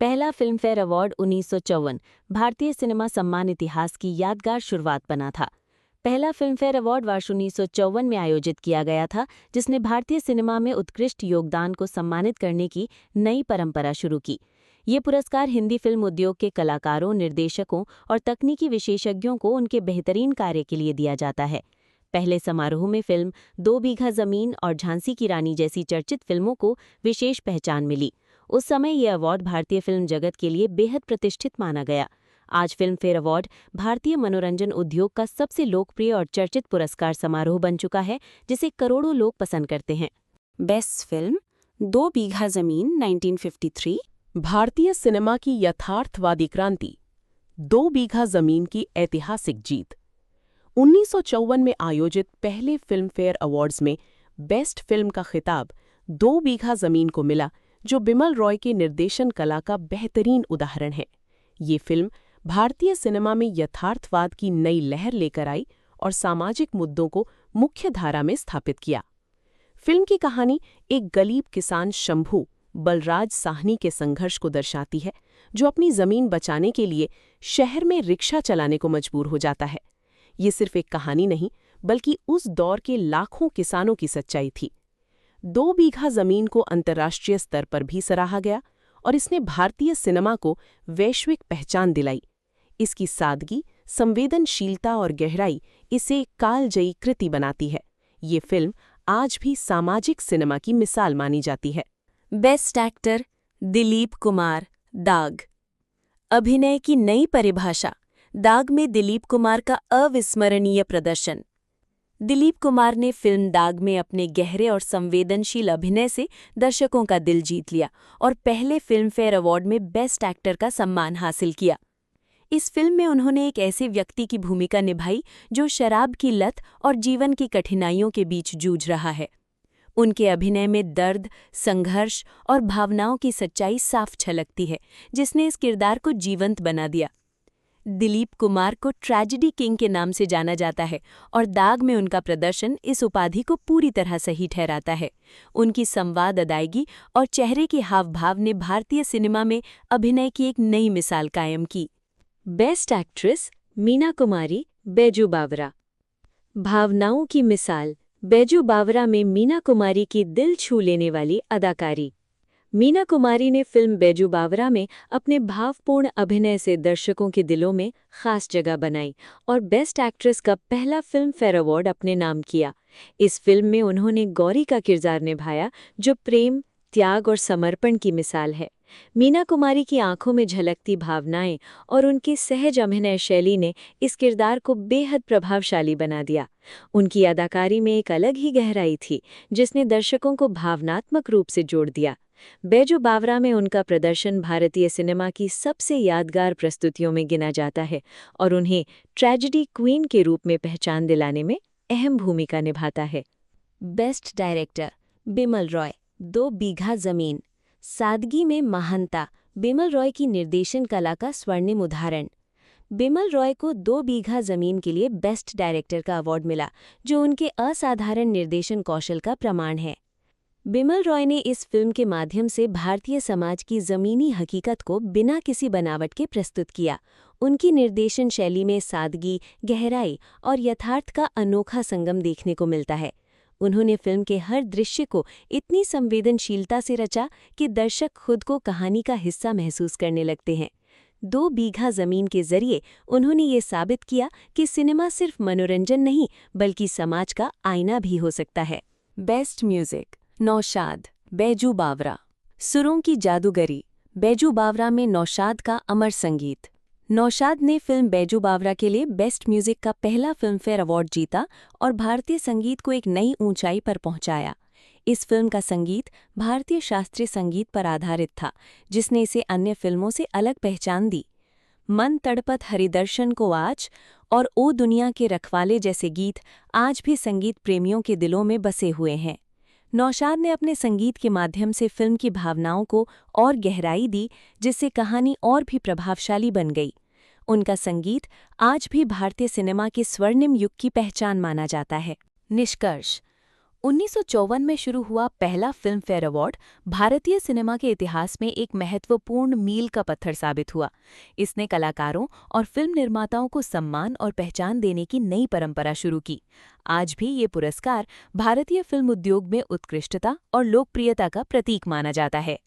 पहला Filmfare award 1954 भारतीय cinema सम्मान इतिहास की यादगार शुरुआत बना था। पहला फिल्मफेयर अवार्ड वर्ष 1954 में आयोजित किया गया था, जिसने भारतीय सिनेमा में उत्कृष्ट योगदान को सम्मानित करने की नई परंपरा शुरू की। ये पुरस्कार हिंदी फिल्म उद्योग के कलाकारों, निर्देशकों और तकनीकी विशेषज्ञों को उनके बेहतरीन कार्य के लिए दिया जाता है। पहले समारोह में फिल्म 2 बीघा जमीन और झांसी की रानी जैसी चर्चित फिल्मों को विशेष पहचान मिली। उस समय ये अवार्ड भारतीय फिल्म जगत के लिए बेहद प्रतिष्ठित माना गया। आज फिल्मफेयर अवार्ड भारतीय मनोरंजन उद्योग का सबसे लोकप्रिय और चर्चित पुरस्कार समारोह बन चुका है, जिसे करोड़ों लोग पसंद करते हैं। बेस्ट फिल्म 2 बीघा जमीन 1953। भारतीय सिनेमा की यथार्थवादी क्रांति 2 बीघा जमीन की ऐतिहासिक जीत। 1954 में आयोजित पहले फिल्मफेयर अवार्ड्स में बेस्ट फिल्म का खिताब 2 बीघा जमीन को मिला, जो बिमल रॉय के निर्देशन कला का बेहतरीन उदाहरण है। ये फिल्म भारतीय सिनेमा में यथार्थवाद की नई लहर लेकर आई और सामाजिक मुद्दों को मुख्य धारा में स्थापित किया। फिल्म की कहानी एक गरीब किसान शंभू बलराज साहनी के संघर्ष को दर्शाती है, जो अपनी जमीन बचाने के लिए शहर में रिक्शा चलाने को मजबूर हो जाता है। ये सिर्फ एक कहानी नहीं, बल्कि उस दौर के लाखों किसानों की सच्चाई थी। 2 बीघा जमीन को अंतर्राष्ट्रीय स्तर पर भी सराहा गया और इसने भारतीय सिनेमा को वैश्विक पहचान दिलाई। इसकी सादगी, संवेदनशीलता और गहराई इसे कालजयी कृति बनाती है। ये फिल्म आज भी सामाजिक सिनेमा की मिसाल मानी जाती है। बेस्ट एक्टर दिलीप कुमार, दाग। अभिनय की नई परिभाषा। दाग में दिलीप कुमार का अविस्मरणीय प्रदर्शन। दिलीप कुमार ने फिल्म दाग में अपने गहरे और संवेदनशील अभिनय से दर्शकों का दिल जीत लिया और पहले फिल्मफेयर अवार्ड में बेस्ट एक्टर का सम्मान हासिल किया। इस फिल्म में उन्होंने एक ऐसे व्यक्ति की भूमिका निभाई जो शराब की लत और जीवन की कठिनाइयों के बीच जूझ रहा है। उनके अभिनय में दर्द, संघर्ष और भावनाओं की सच्चाई साफ झलकती है, जिसने इस किरदार को जीवंत बना दिया। दिलीप कुमार को ट्रेजेडी किंग के नाम से जाना जाता है और दाग में उनका प्रदर्शन इस उपाधि को पूरी तरह सही ठहराता है। उनकी संवाद अदायगी और चेहरे के हाव-भाव ने भारतीय सिनेमा में अभिनय की एक नई मिसाल कायम की। बेस्ट एक्ट्रेस मीना कुमारी, बैजू बावरा। भावनाओं की मिसाल। बैजू बावरा में मीना कुमारी की दिल छू लेने वाली अदाकारी। मीना कुमारी ने फिल्म बैजू बावरा में अपने भावपूर्ण अभिनय से दर्शकों के दिलों में खास जगह बनाई और बेस्ट एक्ट्रेस का पहला फिल्मफेयर अवार्ड अपने नाम किया। इस फिल्म में उन्होंने गौरी का किरदार निभाया, जो प्रेम, त्याग और समर्पण की मिसाल है। मीना कुमारी की आंखों में झलकती भावनाएं और उनकी सहज अभिनय शैली ने इस किरदार को बेहद प्रभावशाली बना दिया। उनकी अदाकारी में एक अलग ही गहराई थी, जिसने दर्शकों को भावनात्मक रूप से जोड़ दिया। बैजू बावरा में उनका प्रदर्शन भारतीय सिनेमा की सबसे यादगार प्रस्तुतियों में गिना जाता है और उन्हें ट्रेजेडी क्वीन के रूप में पहचान दिलाने में अहम भूमिका निभाता है। बेस्ट डायरेक्टर बिमल रॉय, 2 बीघा जमीन। सादगी में महानता। बिमल रॉय की निर्देशन कला का स्वर्णिम उदाहरण। बिमल रॉय को 2 बीघा जमीन के लिए बेस्ट डायरेक्टर का अवार्ड मिला, जो उनके असाधारण निर्देशन कौशल का प्रमाण है। बिमल रॉय ने इस फिल्म के माध्यम से भारतीय समाज की ज़मीनी हकीकत को बिना किसी बनावट के प्रस्तुत किया। उनकी निर्देशन शैली में सादगी, गहराई और यथार्थ का अनोखा संगम देखने को मिलता है। उन्होंने फिल्म के हर दृश्य को इतनी संवेदनशीलता से रचा कि दर्शक खुद को कहानी का हिस्सा महसूस करने लगते हैं। 2 बीघा जमीन के जरिए उन्होंने ये साबित किया कि सिनेमा सिर्फ मनोरंजन नहीं, बल्कि समाज का आईना भी हो सकता है। Best music. नौशाद, बैजू बावरा। सुरों की जादूगरी। बैजू बावरा में नौशाद का अमर संगीत। नौशाद ने फिल्म बैजू बावरा के लिए बेस्ट म्यूजिक का पहला फिल्मफेयर अवार्ड जीता और भारतीय संगीत को एक नई ऊंचाई पर पहुंचाया। इस फिल्म का संगीत भारतीय शास्त्रीय संगीत पर आधारित था, जिसने इसे अन्य फिल्मों से अलग पहचान दी। मन तड़पत हरिदर्शन को आज और ओ दुनिया के रखवाले जैसे गीत आज भी संगीत प्रेमियों के दिलों में बसे हुए हैं। नौशाद ने अपने संगीत के माध्यम से फिल्म की भावनाओं को और गहराई दी, जिससे कहानी और भी प्रभावशाली बन गई। उनका संगीत आज भी भारतीय सिनेमा के स्वर्णिम युग की पहचान माना जाता है। निष्कर्ष। 1954 में शुरू हुआ पहला फिल्म फेयर अवार्ड भारतीय सिनेमा के इतिहास में एक महत्वपूर्ण मील का पत्थर साबित हुआ। इसने कलाकारों और फिल्म निर्माताओं को सम्मान और पहचान देने की नई परंपरा शुरू की। आज भी ये पुरस्कार भारतीय फिल्म उद्योग में उत्कृष्टता और लोकप्रियता का प्रतीक माना जाता है।